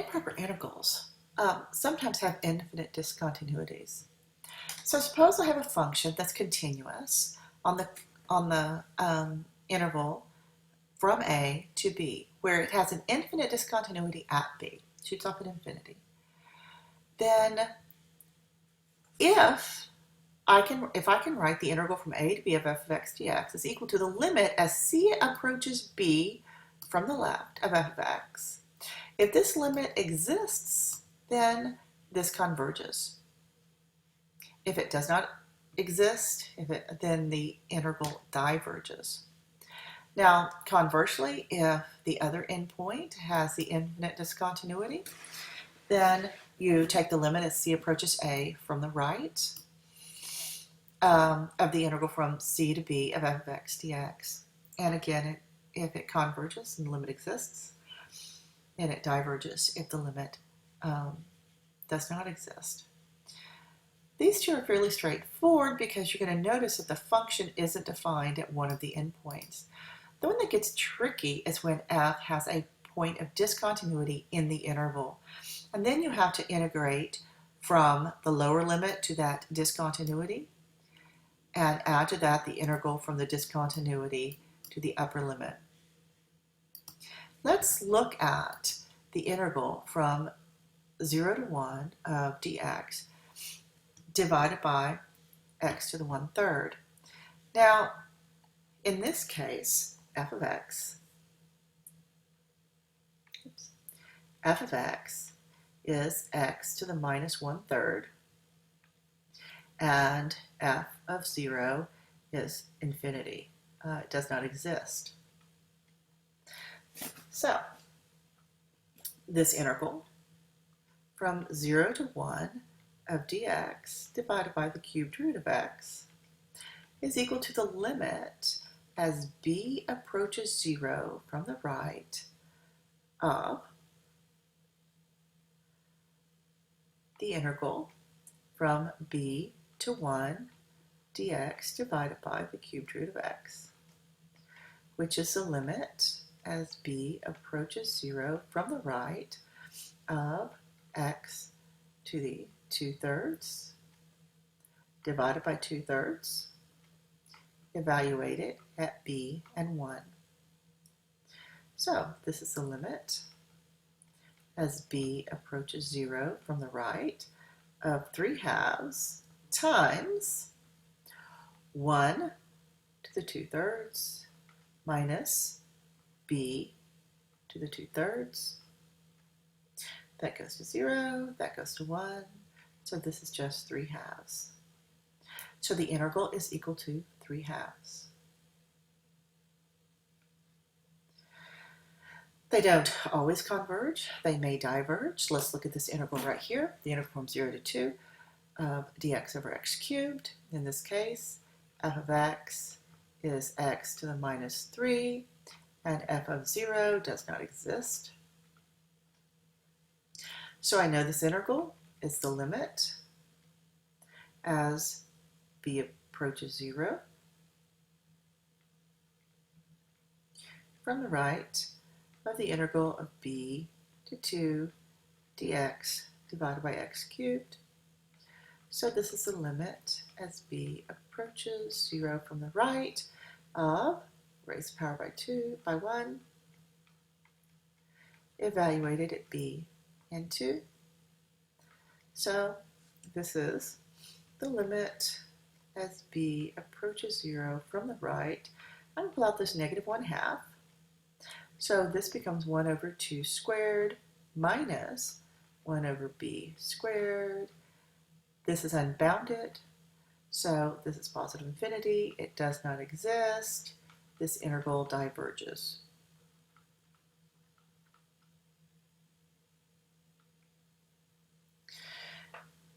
Improper integrals sometimes have infinite discontinuities. So suppose I have a function that's continuous on the interval from A to B, where it has an infinite discontinuity at B, shoots off at infinity. Then if I can write the integral from A to B of f of x dx is equal to the limit as C approaches B from the left of f of x. If this limit exists, then this converges. If it does not exist, then the integral diverges. Now, conversely, if the other endpoint has the infinite discontinuity, then you take the limit as C approaches A from the right of the integral from C to B of f of x dx. And again, if it converges and the limit exists, and it diverges if the limit does not exist. These two are fairly straightforward because you're going to notice that the function isn't defined at one of the endpoints. The one that gets tricky is when f has a point of discontinuity in the interval. And then you have to integrate from the lower limit to that discontinuity and add to that the integral from the discontinuity to the upper limit. Let's look at the integral from 0 to 1 of dx divided by x to the 1/3. Now, in this case, f of x is x to the minus 1/3, and f of 0 is infinity. It does not exist. So, this integral from 0 to 1 of dx divided by the cubed root of x is equal to the limit as b approaches 0 from the right of the integral from b to 1 dx divided by the cubed root of x, which is the limit as b approaches 0 from the right of x to the 2/3 divided by 2/3, evaluated at b and 1. So this is the limit as b approaches 0 from the right of 3/2 times 1 to the 2/3 minus b to the 2/3. That goes to 0, that goes to 1, so this is just 3/2. So the integral is equal to 3/2. They don't always converge, they may diverge. Let's look at this integral right here, the integral from 0 to 2 of dx over x cubed. In this case, f of x is x to the minus 3, and f of 0 does not exist. So I know this integral is the limit as b approaches 0 from the right of the integral of b to 2 dx divided by x cubed. So this is the limit as b approaches 0 from the right of raised to the power by 2 by 1, evaluated at b and 2. So this is the limit as b approaches 0 from the right. I'm going to pull out this negative 1/2. So this becomes 1 over 2 squared minus 1 over b squared. This is unbounded, so this is positive infinity. It does not exist. This integral diverges.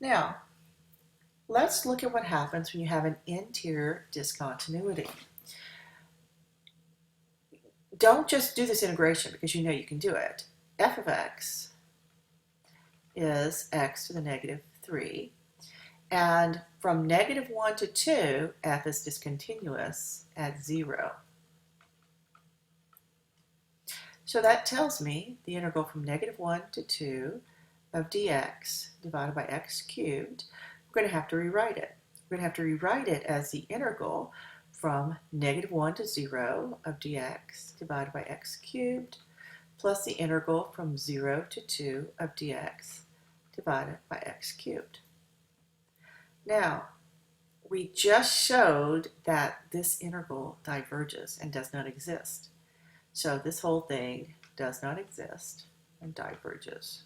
Now, let's look at what happens when you have an interior discontinuity. Don't just do this integration because you know you can do it. F of x is x to the negative 3. And from negative 1 to 2, f is discontinuous at 0. So that tells me the integral from -1 to 2 of dx divided by x cubed, we're going to have to rewrite it. We're going to have to rewrite it as the integral from -1 to 0 of dx divided by x cubed plus the integral from 0 to 2 of dx divided by x cubed. Now, we just showed that this integral diverges and does not exist. So this whole thing does not exist and diverges.